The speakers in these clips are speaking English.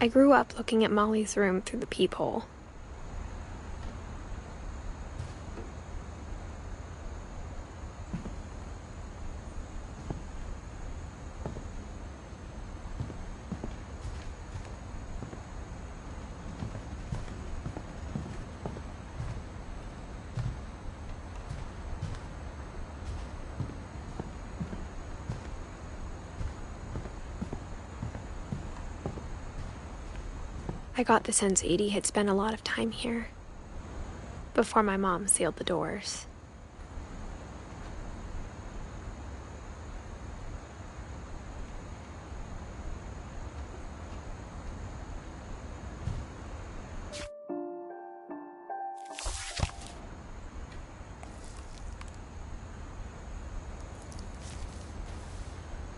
I grew up looking at Molly's room through the peephole. I got the sense Edie had spent a lot of time here, before my mom sealed the doors.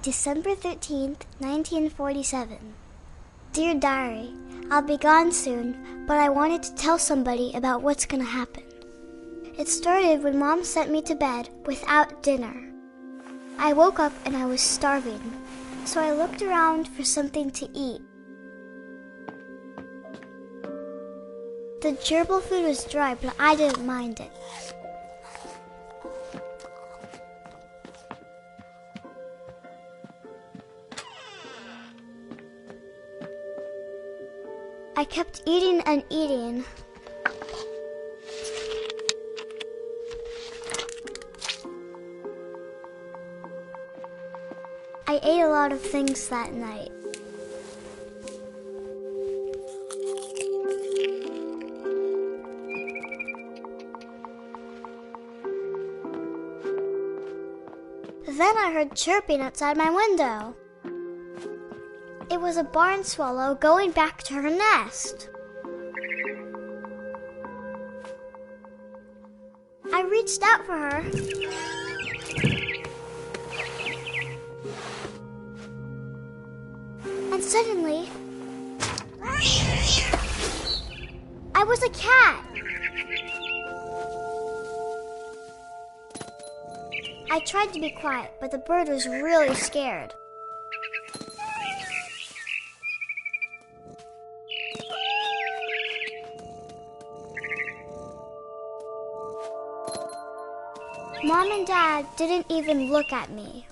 December 13th, 1947. Dear Diary, I'll be gone soon, but I wanted to tell somebody about what's gonna happen. It started when Mom sent me to bed without dinner. I woke up and I was starving, so I looked around for something to eat. The gerbil food was dry, but I didn't mind it. I kept eating and eating. I ate a lot of things that night. Then I heard chirping outside my window. It was a barn swallow going back to her nest. I reached out for her. And suddenly, I was a cat. I tried to be quiet, but the bird was really scared. Mom and Dad didn't even look at me.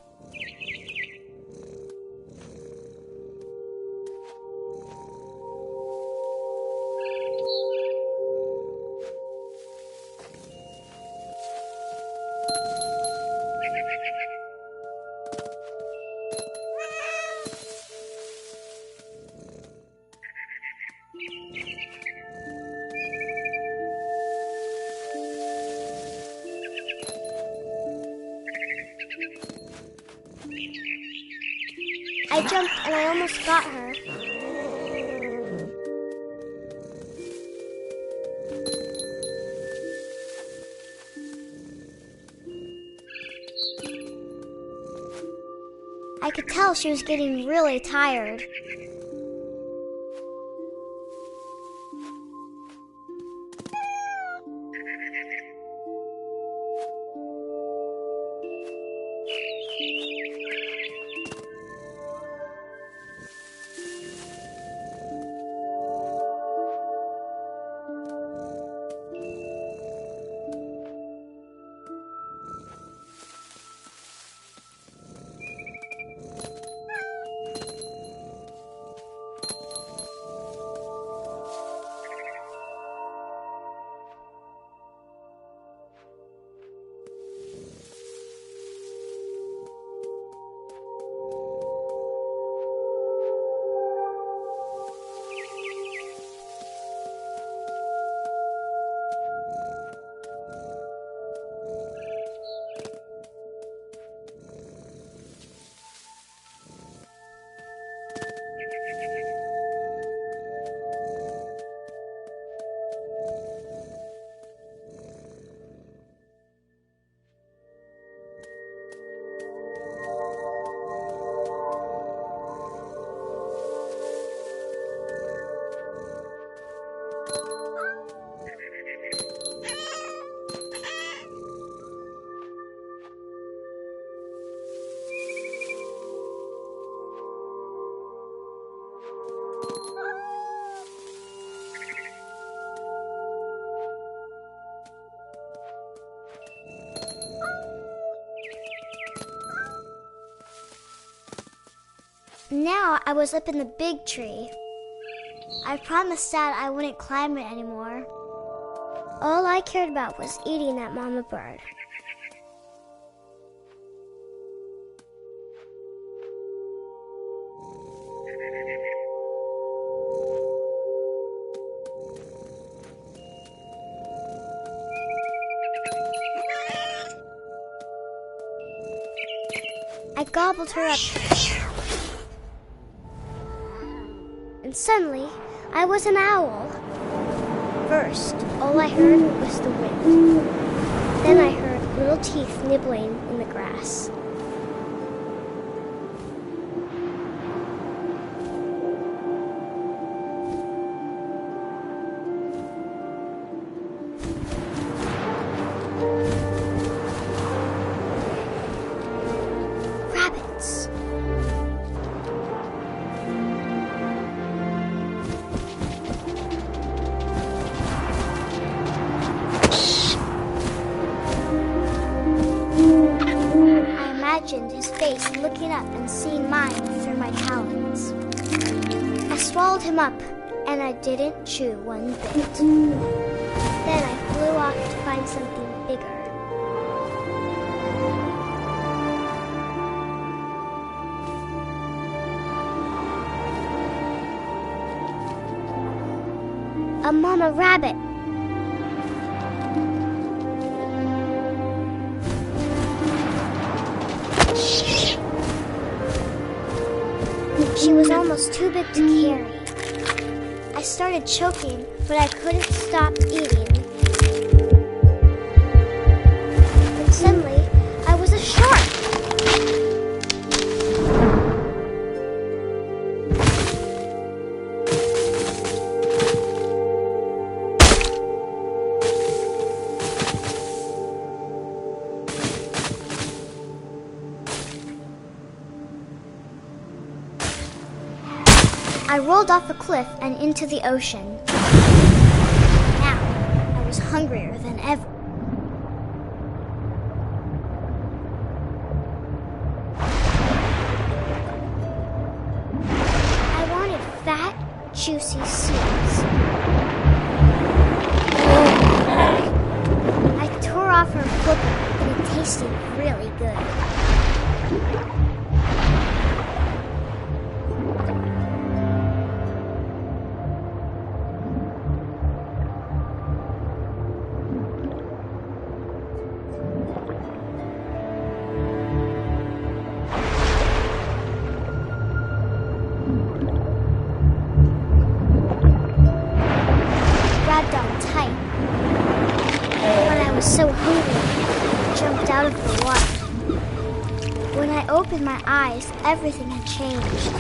I jumped and I almost got her. I could tell she was getting really tired. Now I was up in the big tree. I promised Dad I wouldn't climb it anymore. All I cared about was eating that mama bird. I gobbled her up. And suddenly, I was an owl. First, all I heard was the wind. Then I heard little teeth nibbling in the grass. Rabbits. I imagined his face looking up and seeing mine through my talons. I swallowed him up, and I didn't chew one bit. Then I flew off to find something bigger. A mama rabbit. She was almost too big to carry. I started choking, but I couldn't stop eating. And suddenly, I was a shark. I rolled off a cliff and into the ocean. Now, I was hungrier than ever. I wanted fat, juicy seeds. I tore off her flipper, and it tasted really good. So hungry, I jumped out of the water. When I opened my eyes, everything had changed.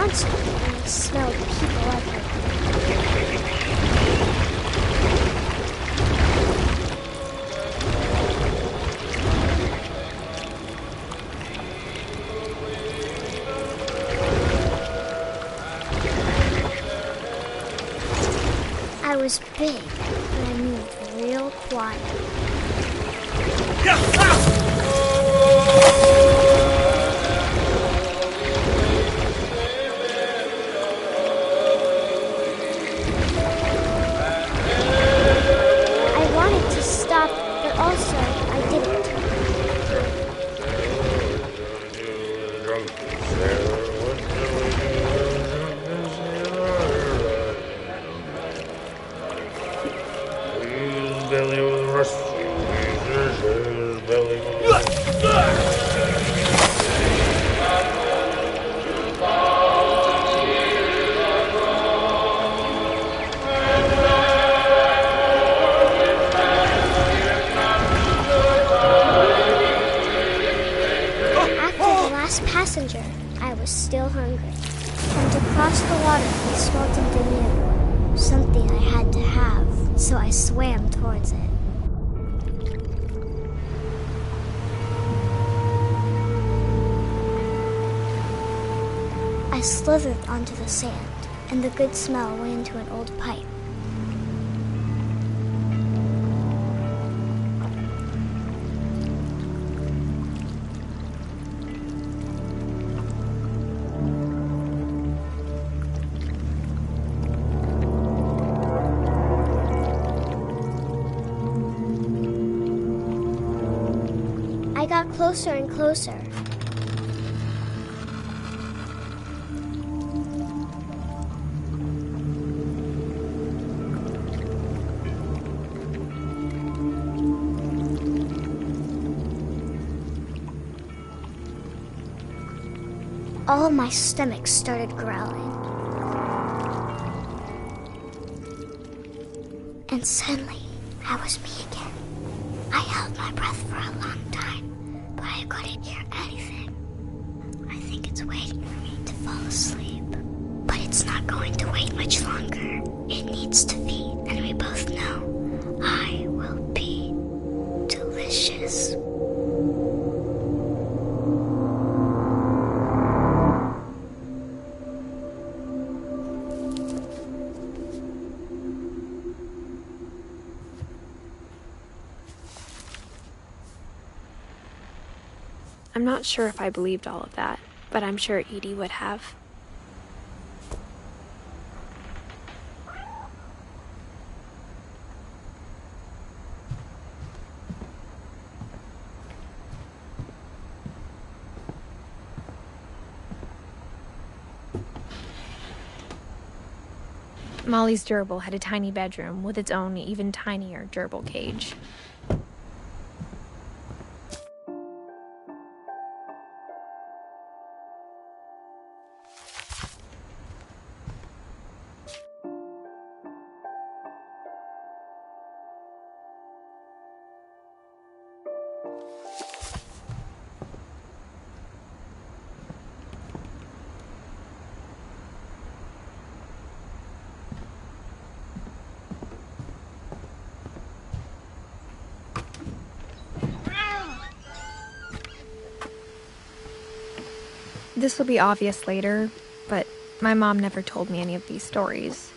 And I smelled people everywhere. I was big, but I moved real quiet. But also, I didn't. messenger, I was still hungry. And to cross the water, we smelt something new. Something I had to have, so I swam towards it. I slithered onto the sand, and the good smell went into an old pipe. I got closer and closer. All of my stomach started growling. And suddenly, I was me again. I held my breath for a long time, but I couldn't hear anything. I think it's waiting for me to fall asleep. But it's not going to wait much longer. It needs to feed, and we both know I will be delicious. I'm not sure if I believed all of that, but I'm sure Edie would have. Molly's gerbil had a tiny bedroom with its own even tinier gerbil cage. This will be obvious later, but my mom never told me any of these stories.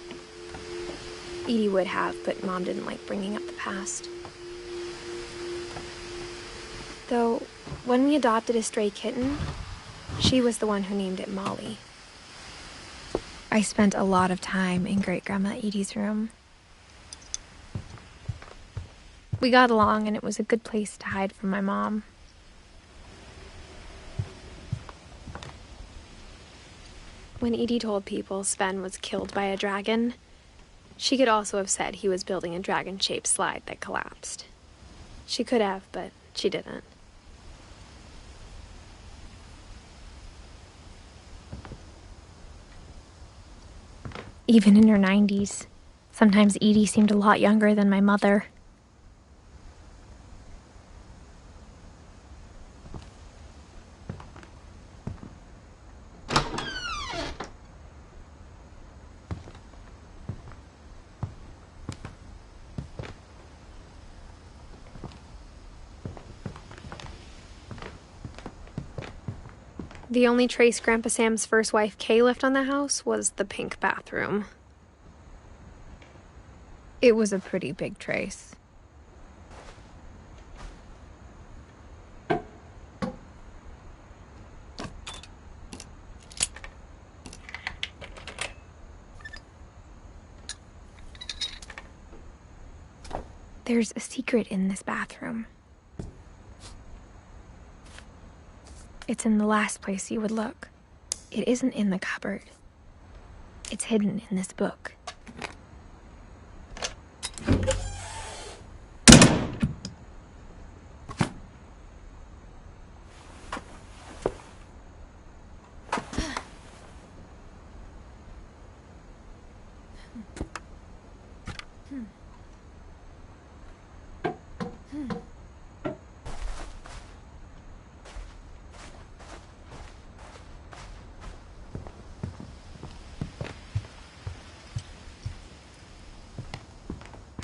Edie would have, but Mom didn't like bringing up the past. Though, when we adopted a stray kitten, she was the one who named it Molly. I spent a lot of time in Great-Grandma Edie's room. We got along, and it was a good place to hide from my mom. When Edie told people Sven was killed by a dragon, she could also have said he was building a dragon-shaped slide that collapsed. She could have, but she didn't. Even in her 90s, sometimes Edie seemed a lot younger than my mother. The only trace Grandpa Sam's first wife, Kay, left on the house was the pink bathroom. It was a pretty big trace. There's a secret in this bathroom. It's in the last place you would look. It isn't in the cupboard. It's hidden in this book.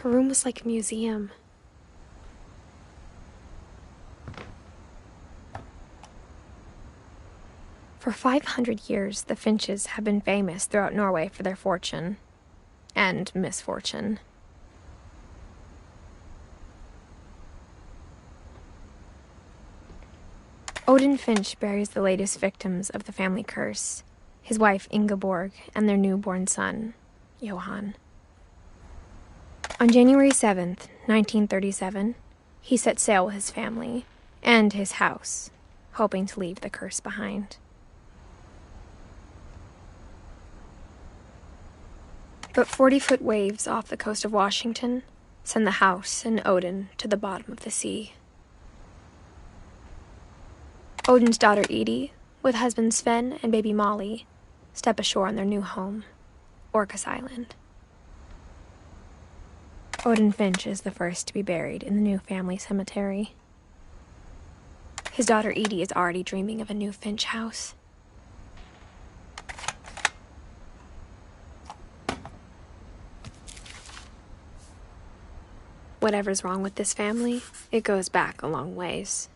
Her room was like a museum. For 500 years, the Finches have been famous throughout Norway for their fortune and misfortune. Edin Flinch buries the latest victims of the family curse, his wife Ingeborg and their newborn son, Johan. On January 7th, 1937, he set sail with his family and his house, hoping to leave the curse behind. But 40-foot waves off the coast of Washington send the house and Odin to the bottom of the sea. Odin's daughter Edie, with husband Sven and baby Molly, step ashore on their new home, Orcas Island. Edin Flinch is the first to be buried in the new family cemetery. His daughter Edie is already dreaming of a new Finch house. Whatever's wrong with this family, it goes back a long ways.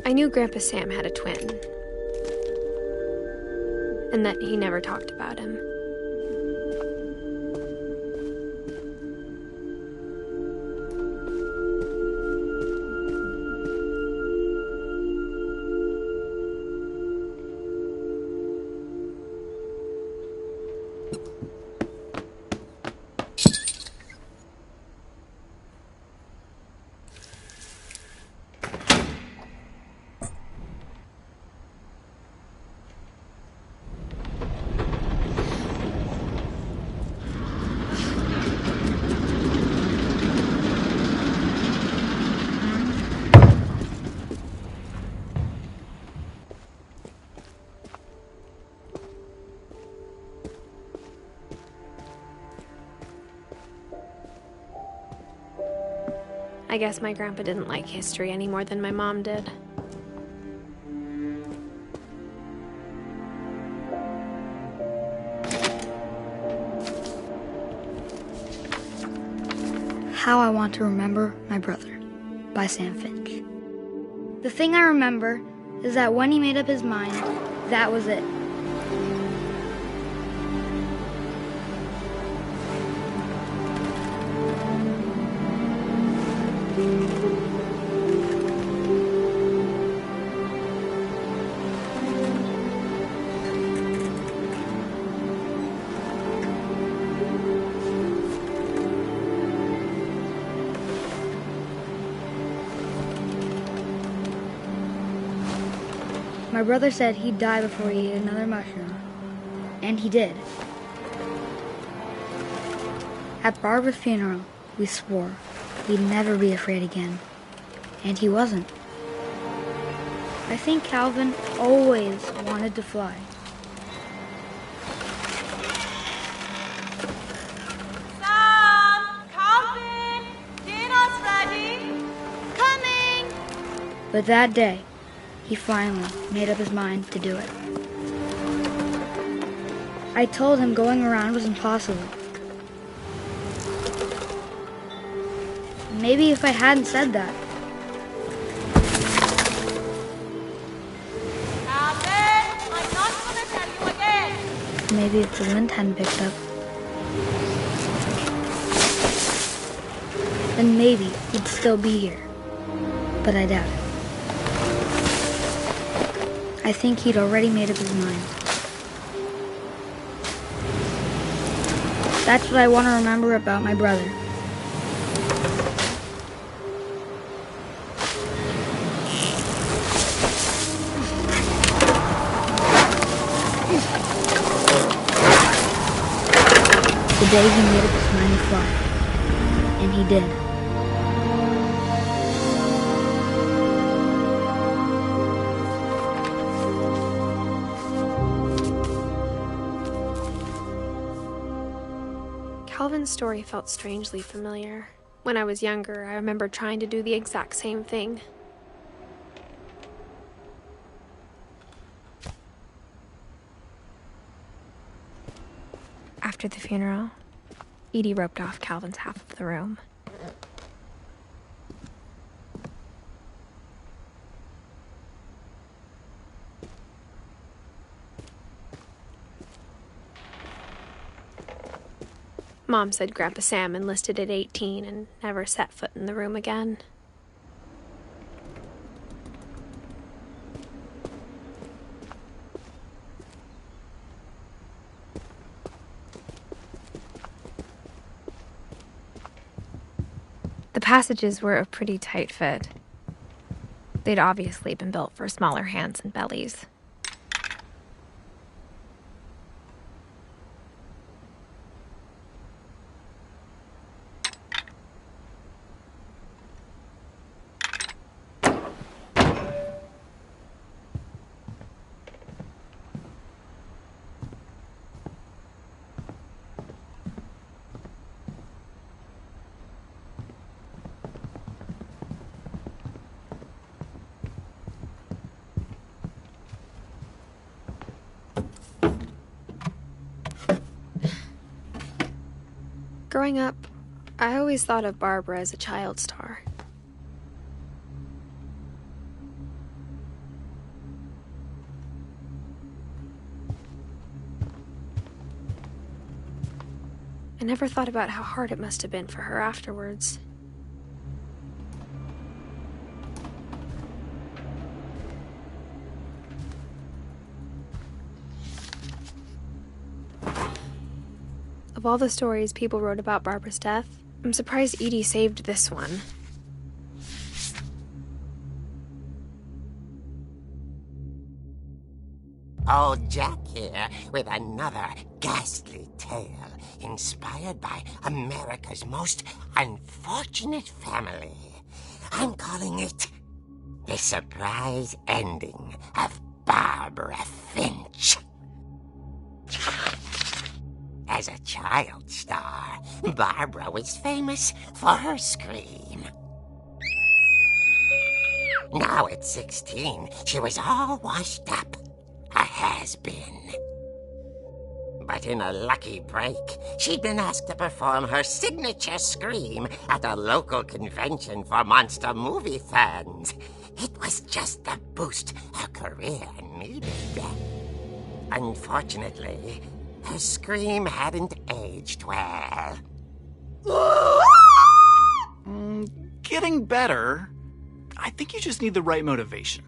I knew Grandpa Sam had a twin, and that he never talked about him. I guess my grandpa didn't like history any more than my mom did. How I Want to Remember My Brother by Sam Finch. The thing I remember is that when he made up his mind, that was it. My brother said he'd die before he ate another mushroom. And he did. At Barbara's funeral, we swore we'd never be afraid again. And he wasn't. I think Calvin always wanted to fly. Sam! Calvin! Dinner's ready! Coming! But that day, he finally made up his mind to do it. I told him going around was impossible. Maybe if I hadn't said that, Maybe if the wind hadn't picked up, then maybe he'd still be here. But I doubt it. I think he'd already made up his mind. That's what I want to remember about my brother. The day he made up his mind to fly. And he did. Calvin's story felt strangely familiar. When I was younger, I remember trying to do the exact same thing. After the funeral, Edie roped off Calvin's half of the room. Mom said Grandpa Sam enlisted at 18 and never set foot in the room again. The passages were a pretty tight fit. They'd obviously been built for smaller hands and bellies. Growing up, I always thought of Barbara as a child star. I never thought about how hard it must have been for her afterwards. Of all the stories people wrote about Barbara's death, I'm surprised Edie saved this one. Old Jack here with another ghastly tale inspired by America's most unfortunate family. I'm calling it The Surprise Ending of Barbara Finch. As a child star, Barbara was famous for her scream. Now at 16, she was all washed up. A has-been. But in a lucky break, she'd been asked to perform her signature scream at a local convention for monster movie fans. It was just the boost her career needed. Unfortunately, her scream hadn't aged well. Getting better. I think you just need the right motivation.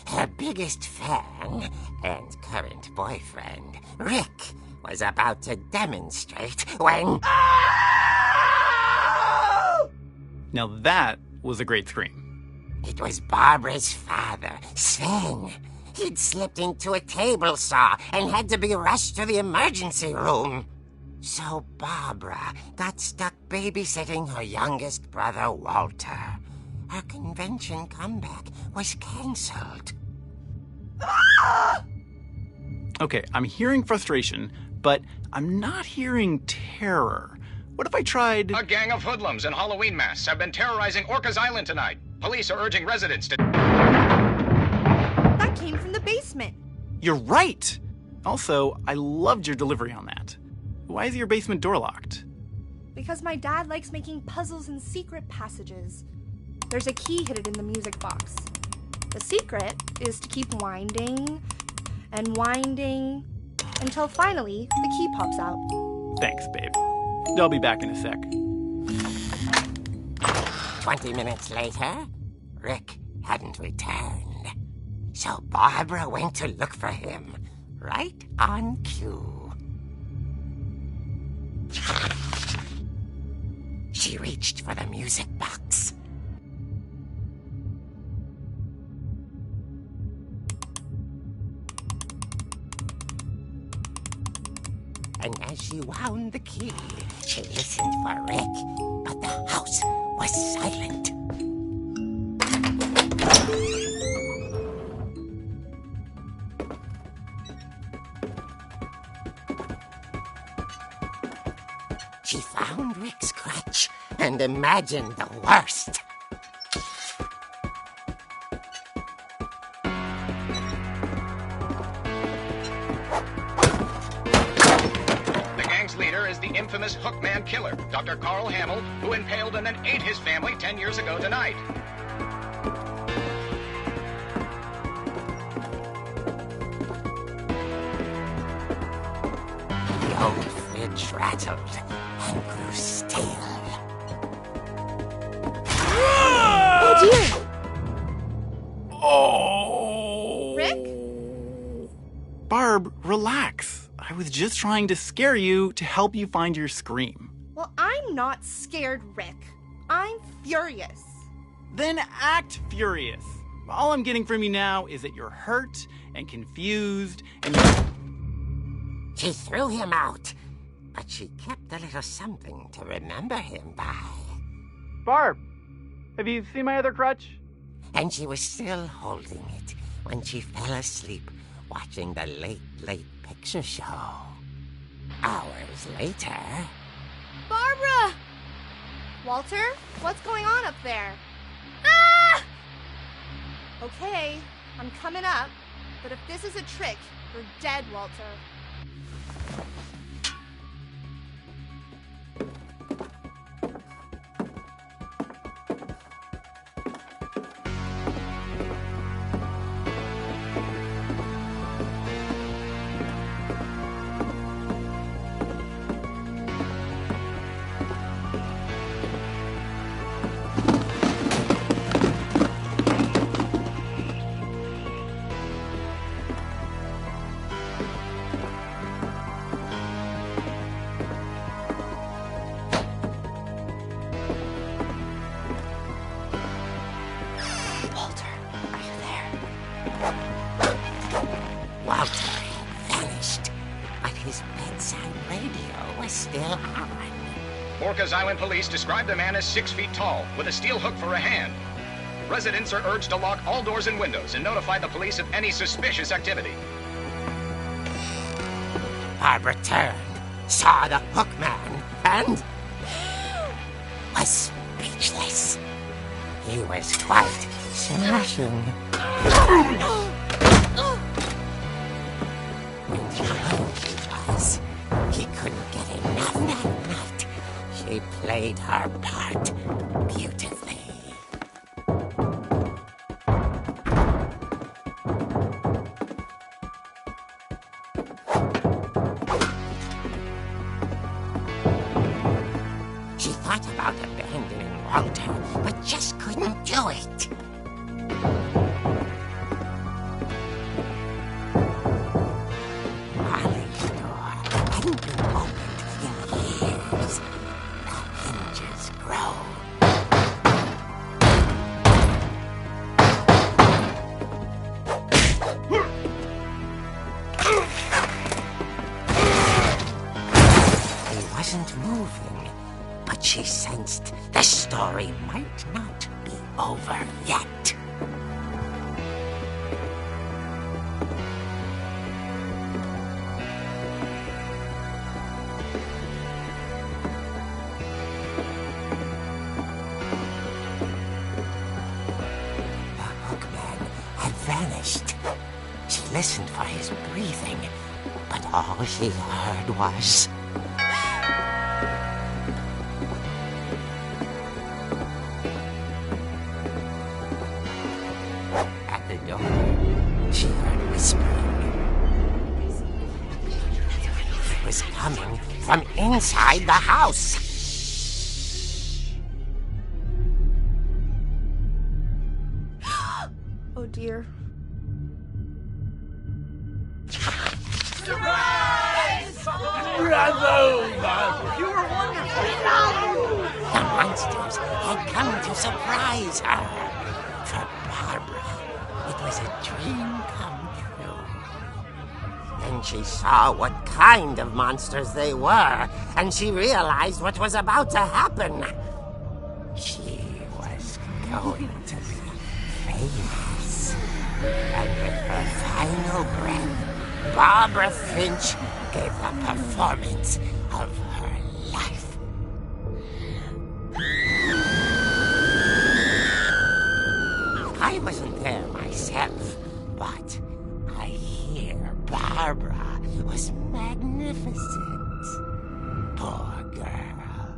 Her biggest fan and current boyfriend, Rick, was about to demonstrate when... Now that was a great scream. It was Barbara's father, Sven. He'd slipped into a table saw and had to be rushed to the emergency room. So Barbara got stuck babysitting her youngest brother, Walter. Her convention comeback was cancelled. Okay, I'm hearing frustration, but I'm not hearing terror. What if I tried... A gang of hoodlums in Halloween masks have been terrorizing Orcas Island tonight. Police are urging residents to... That came from the basement. You're right! Also, I loved your delivery on that. Why is your basement door locked? Because my dad likes making puzzles and secret passages. There's a key hidden in the music box. The secret is to keep winding and winding until finally the key pops out. Thanks, babe. I'll be back in a sec. 20 minutes later, Rick hadn't returned. So Barbara went to look for him, right on cue. She reached for the music box. And as she wound the key, she listened for Rick, but the house was silent. She found Rick's crutch and imagined the worst. The gang's leader is the infamous Hookman killer, Dr. Carl Hamill, who impaled and then ate his family 10 years ago tonight. The old fridge rattled and grew stale. Oh dear! Oh! Rick? Barb, relax. I was just trying to scare you to help you find your scream. Well, I'm not scared, Rick. I'm furious. Then act furious. All I'm getting from you now is that you're hurt and confused and She threw him out, but she kept a little something to remember him by. Barb, have you seen my other crutch? And she was still holding it when she fell asleep watching the late picture show. Hours later... Barbara! Walter, what's going on up there? Ah! Okay, I'm coming up, but if this is a trick, you're dead, Walter. Walter had vanished, but his bedside radio was still on. Orcas Island police describe the man as 6 feet tall, with a steel hook for a hand. Residents are urged to lock all doors and windows and notify the police of any suspicious activity. Barbara turned, saw the hook man, and was speechless. He was quite smashing. When tired he was, he couldn't get enough that night. She played her part beautifully. She thought about abandoning Walter, but just couldn't do it. Molly's door hadn't been opened in years. The hinges grow. He wasn't moving, but she sensed the story might not be over yet. The hookman had vanished. She listened for his breathing, but all she heard was... At the door, she heard whispering. was coming from inside the house. Oh dear. The monsters had come to surprise her. For Barbara, it was a dream come true. Then she saw what kind of monsters they were, and she realized what was about to happen. She was going to be famous. And with her final breath, Barbara Flinch gave the performance of her life. I wasn't there myself, but I hear Barbara was magnificent. Poor girl.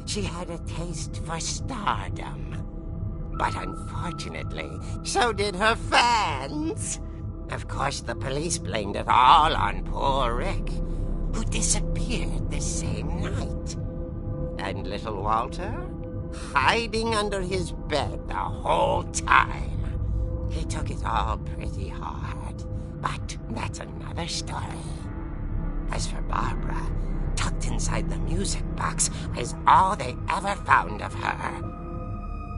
She had a taste for stardom. But unfortunately, so did her fans. Of course, the police blamed it all on poor Rick, who disappeared the same night. And little Walter? Hiding under his bed the whole time. He took it all pretty hard, but that's another story. As for Barbara, tucked inside the music box was all they ever found of her.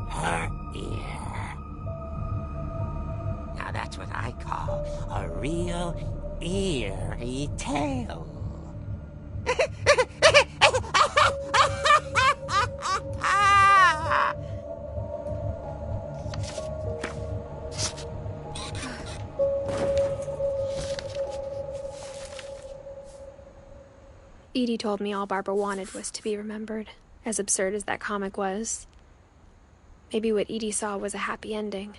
Her ear. Now that's what I call a real eerie tale. Edie told me all Barbara wanted was to be remembered, as absurd as that comic was. Maybe what Edie saw was a happy ending.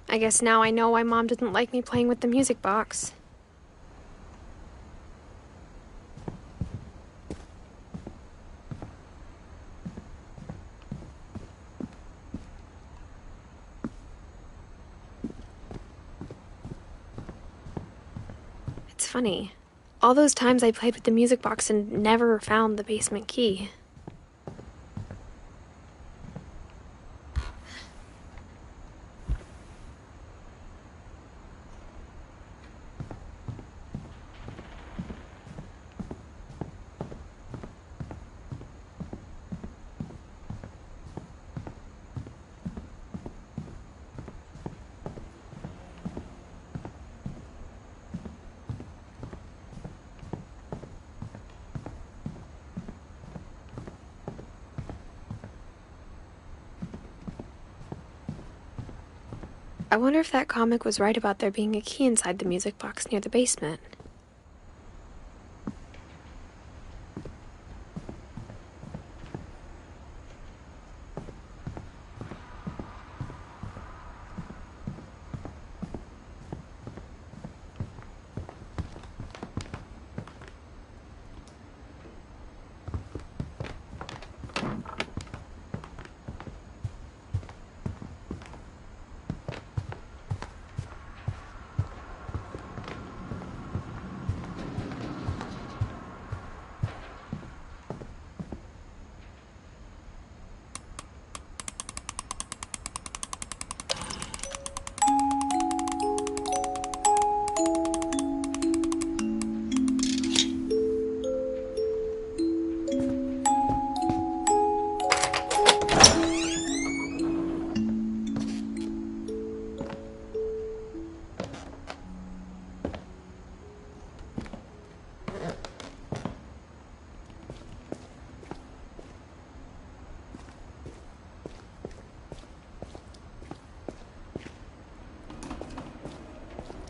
I guess now I know why Mom didn't like me playing with the music box. It's funny. All those times I played with the music box and never found the basement key. I wonder if that comic was right about there being a key inside the music box near the basement.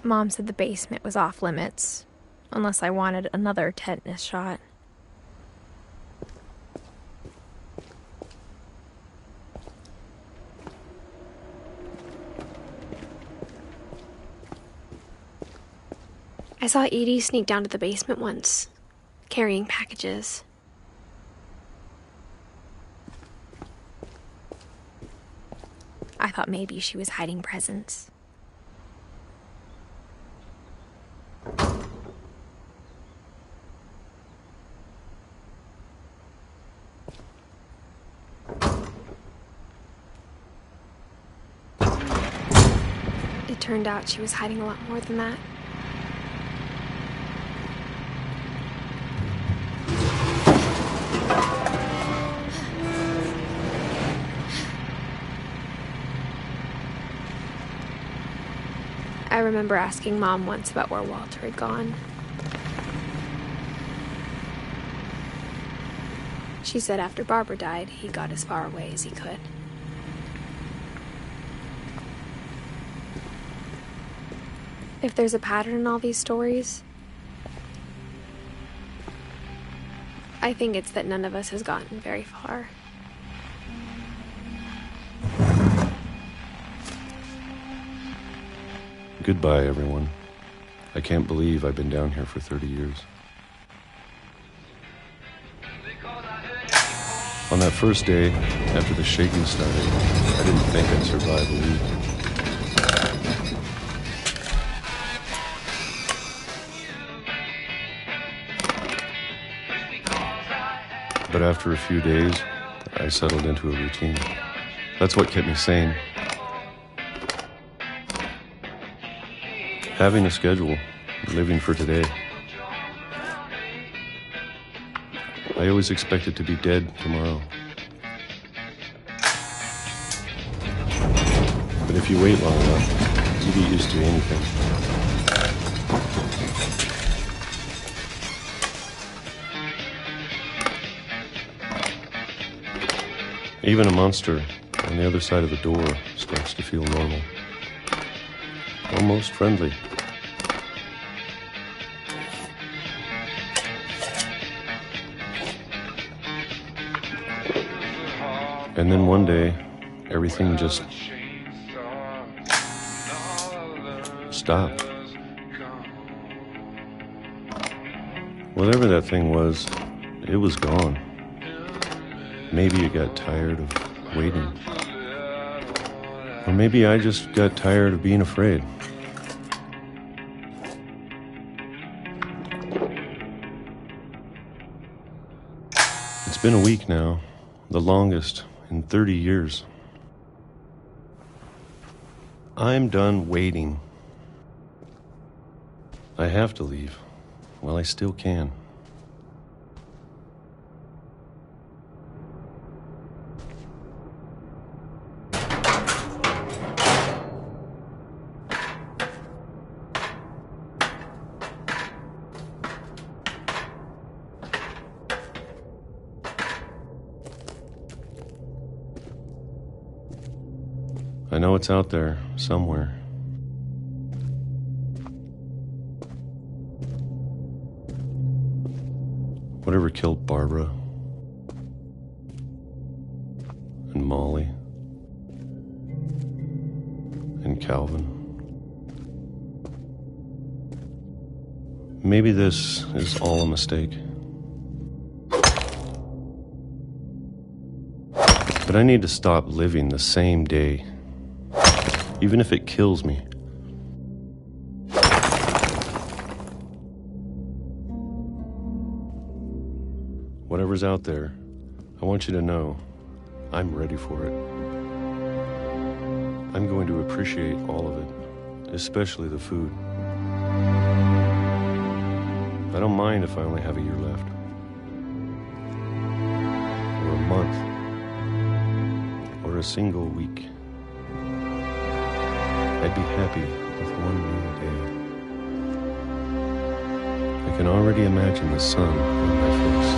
Mom said the basement was off limits, unless I wanted another tetanus shot. I saw Edie sneak down to the basement once, carrying packages. I thought maybe she was hiding presents. It turned out she was hiding a lot more than that. I remember asking Mom once about where Walter had gone. She said after Barbara died, he got as far away as he could. If there's a pattern in all these stories, I think it's that none of us has gotten very far. Goodbye, everyone. I can't believe I've been down here for 30 years. On that first day, after the shaking started, I didn't think I'd survive a week. But after a few days, I settled into a routine. That's what kept me sane. Having a schedule, living for today. I always expected to be dead tomorrow. But if you wait long enough, you get used to anything. Even a monster on the other side of the door starts to feel normal. Almost friendly. And then one day, everything just stopped. Whatever that thing was, it was gone. Maybe it got tired of waiting. Or maybe I just got tired of being afraid. It's been a week now, the longest in 30 years. I'm done waiting. I have to leave while I still can. I know it's out there, somewhere. Whatever killed Barbara and Molly and Calvin. Maybe this is all a mistake. But I need to stop living the same day. Even if it kills me. Whatever's out there, I want you to know I'm ready for it. I'm going to appreciate all of it, especially the food. I don't mind if I only have a year left. Or a month. Or a single week. I'd be happy with one new day. I can already imagine the sun on my face.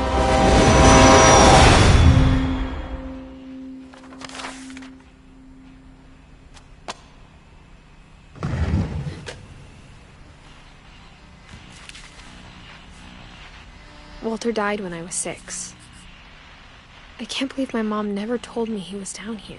Walter died when I was 6. I can't believe my mom never told me he was down here.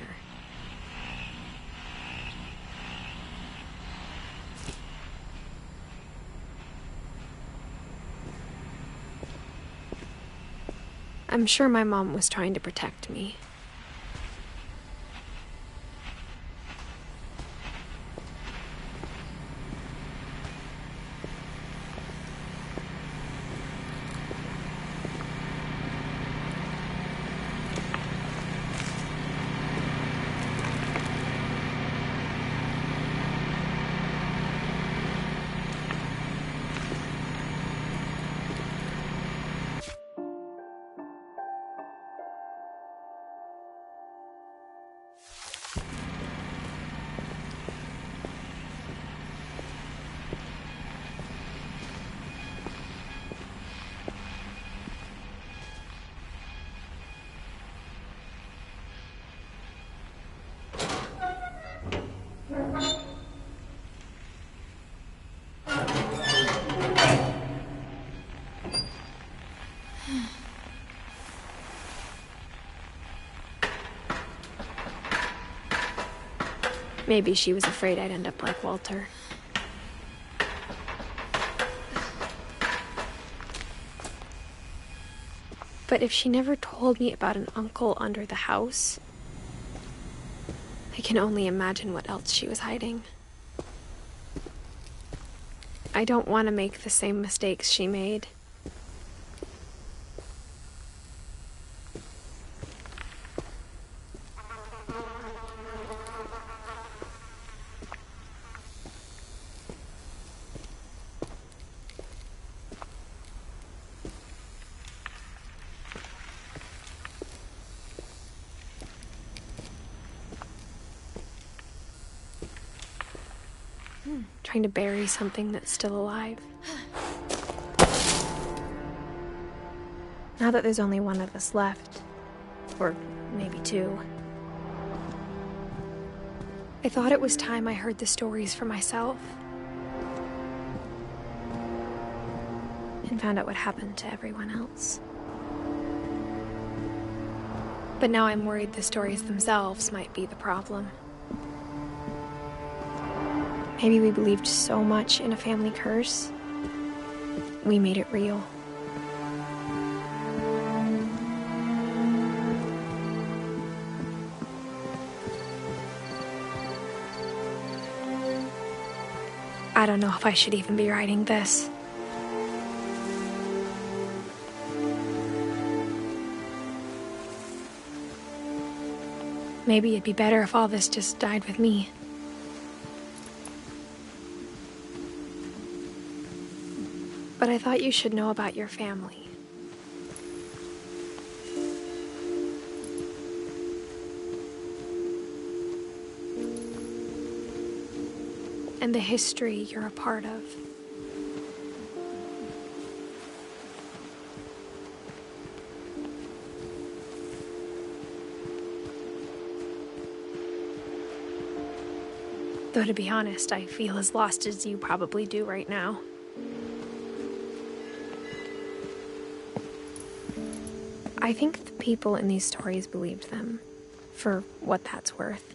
I'm sure my mom was trying to protect me. Maybe she was afraid I'd end up like Walter. But if she never told me about an uncle under the house, I can only imagine what else she was hiding. I don't want to make the same mistakes she made. Trying to bury something that's still alive. Now that there's only one of us left, or maybe 2, I thought it was time I heard the stories for myself and found out what happened to everyone else. But now I'm worried the stories themselves might be the problem. Maybe we believed so much in a family curse, we made it real. I don't know if I should even be writing this. Maybe it'd be better if all this just died with me. But I thought you should know about your family. And the history you're a part of. Though to be honest, I feel as lost as you probably do right now. I think the people in these stories believed them, for what that's worth.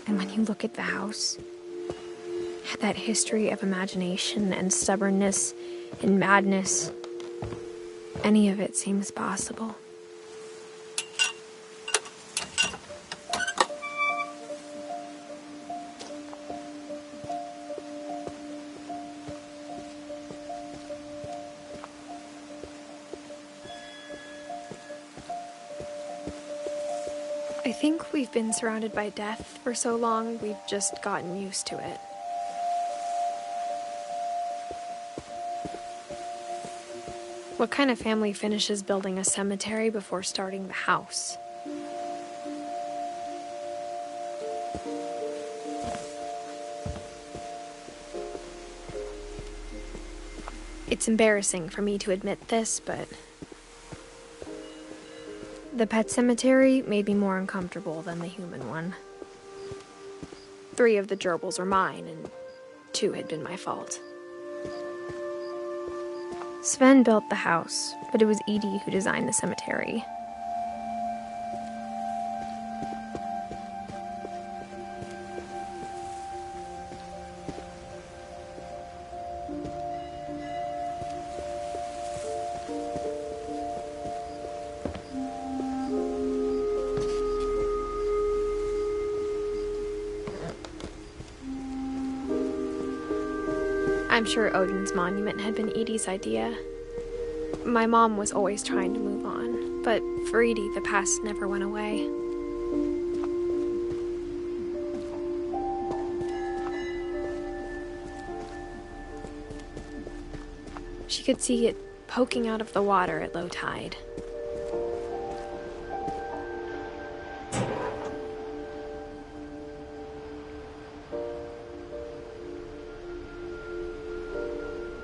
And when you look at the house, that history of imagination and stubbornness and madness, any of it seems possible. I think we've been surrounded by death for so long, we've just gotten used to it. What kind of family finishes building a cemetery before starting the house? It's embarrassing for me to admit this, but the pet cemetery made me more uncomfortable than the human one. 3 of the gerbils were mine, and 2 had been my fault. Sven built the house, but it was Edie who designed the cemetery. I'm sure Odin's monument had been Edie's idea. My mom was always trying to move on, but for Edie, the past never went away. She could see it poking out of the water at low tide.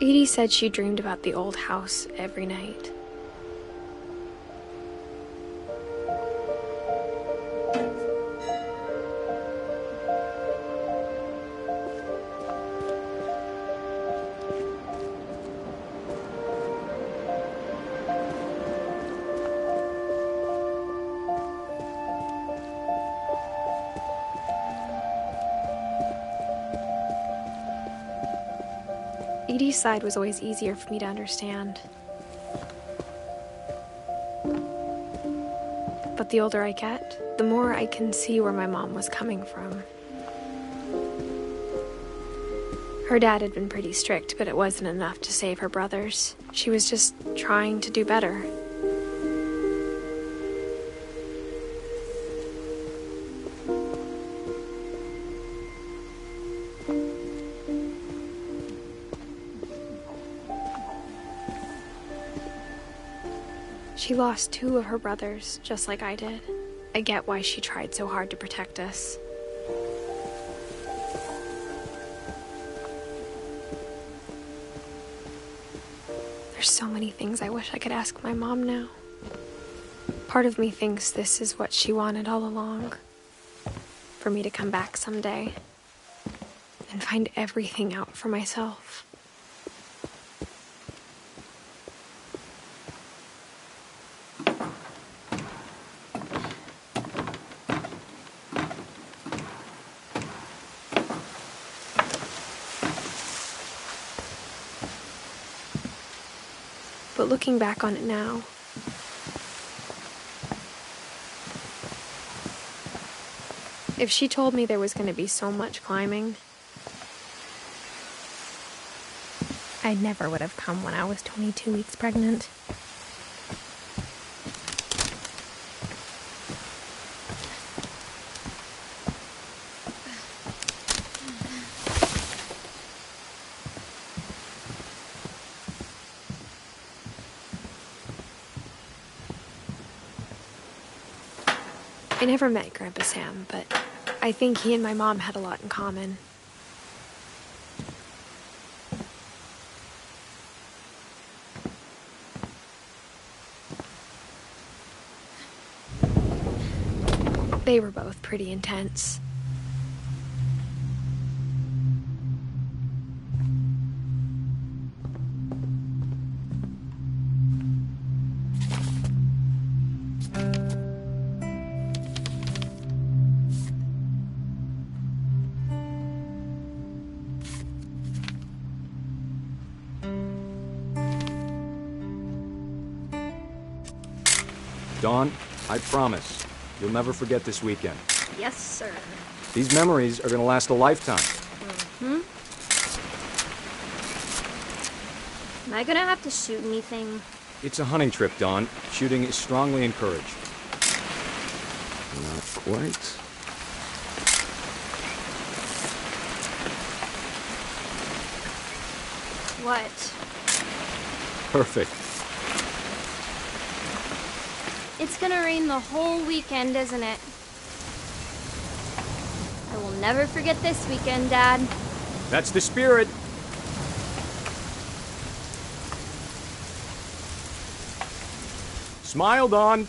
Edie said she dreamed about the old house every night. Edie's side was always easier for me to understand. But the older I get, the more I can see where my mom was coming from. Her dad had been pretty strict, but it wasn't enough to save her brothers. She was just trying to do better. She lost 2 of her brothers, just like I did. I get why she tried so hard to protect us. There's so many things I wish I could ask my mom now. Part of me thinks this is what she wanted all along. For me to come back someday and find everything out for myself. But looking back on it now, if she told me there was going to be so much climbing, I never would have come when I was 22 weeks pregnant. I never met Grandpa Sam, but I think he and my mom had a lot in common. They were both pretty intense. Dawn, I promise, you'll never forget this weekend. Yes, sir. These memories are gonna last a lifetime. Mm-hmm. Am I gonna have to shoot anything? It's a hunting trip, Dawn. Shooting is strongly encouraged. Not quite. What? Perfect. It's gonna rain the whole weekend, isn't it? I will never forget this weekend, Dad. That's the spirit. Smile, Dawn.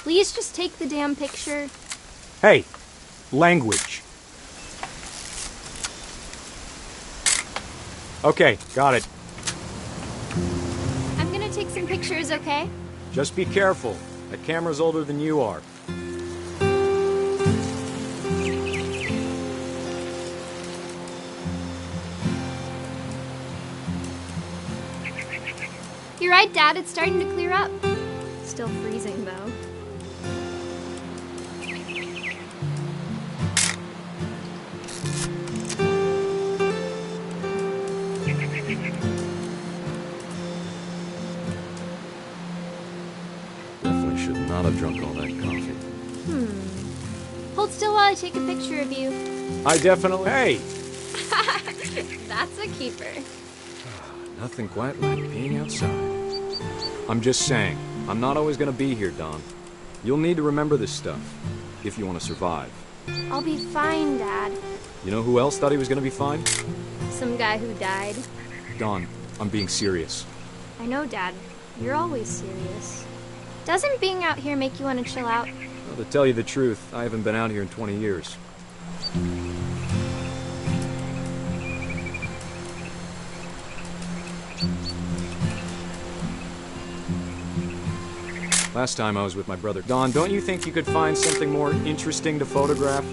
Please just take the damn picture. Hey, language. Okay, got it. I'm gonna take some pictures, okay? Just be careful. That camera's older than you are. You're right, Dad. It's starting to clear up. Still freezing, though. Definitely should not have drunk all that coffee. Hold still while I take a picture of you. I definitely... Hey! That's a keeper. Nothing quite like being outside. I'm just saying, I'm not always gonna be here, Dawn. You'll need to remember this stuff, if you want to survive. I'll be fine, Dad. You know who else thought he was gonna be fine? Some guy who died. Dawn, I'm being serious. I know, Dad. You're always serious. Doesn't being out here make you want to chill out? Well, to tell you the truth, I haven't been out here in 20 years. Last time I was with my brother. Dawn, don't you think you could find something more interesting to photograph?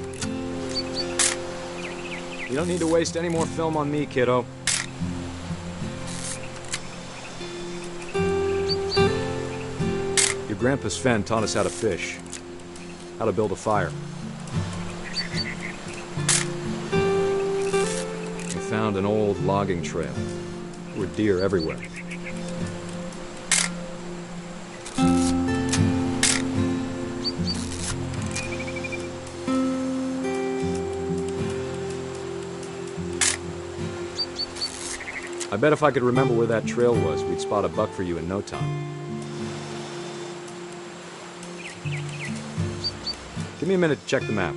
You don't need to waste any more film on me, kiddo. Your grandpa Sven taught us how to fish, how to build a fire. We found an old logging trail. There were deer everywhere. I bet if I could remember where that trail was, we'd spot a buck for you in no time. Give me a minute to check the map.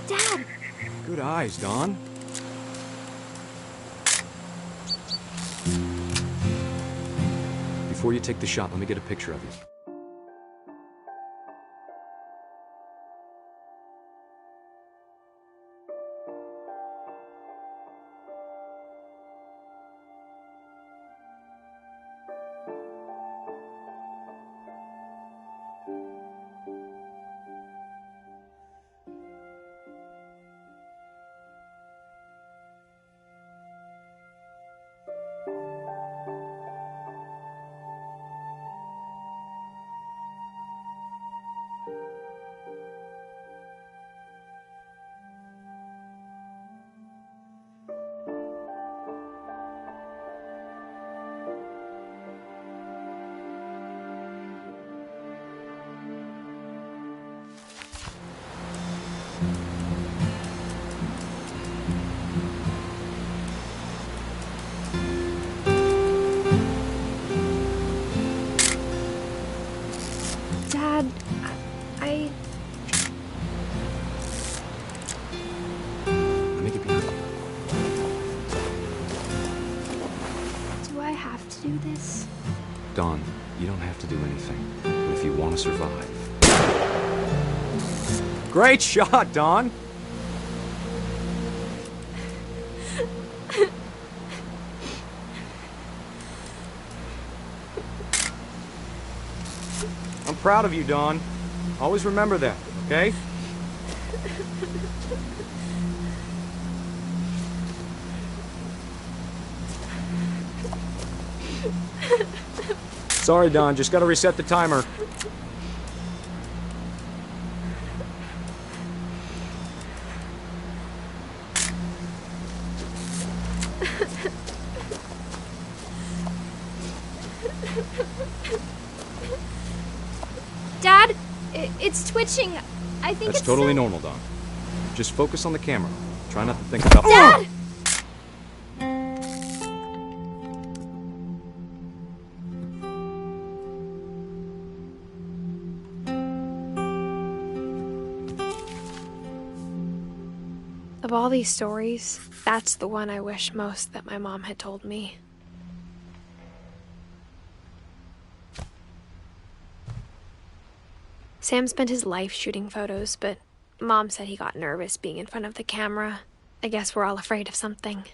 Dad! Good eyes, Dawn. Before you take the shot, let me get a picture of you. Dad, Let me get behind you. do I have to do this? Dawn, you don't have to do anything. But if you want to survive... Great shot, Dawn! I'm proud of you, Dawn. Always remember that, okay? Sorry, Dawn. Just gotta reset the timer. It's twitching. I think That's it's totally normal, Don. Just focus on the camera. Try not to think about... Dad! Of all these stories, that's the one I wish most that my mom had told me. Sam spent his life shooting photos, but Mom said he got nervous being in front of the camera. I guess we're all afraid of something.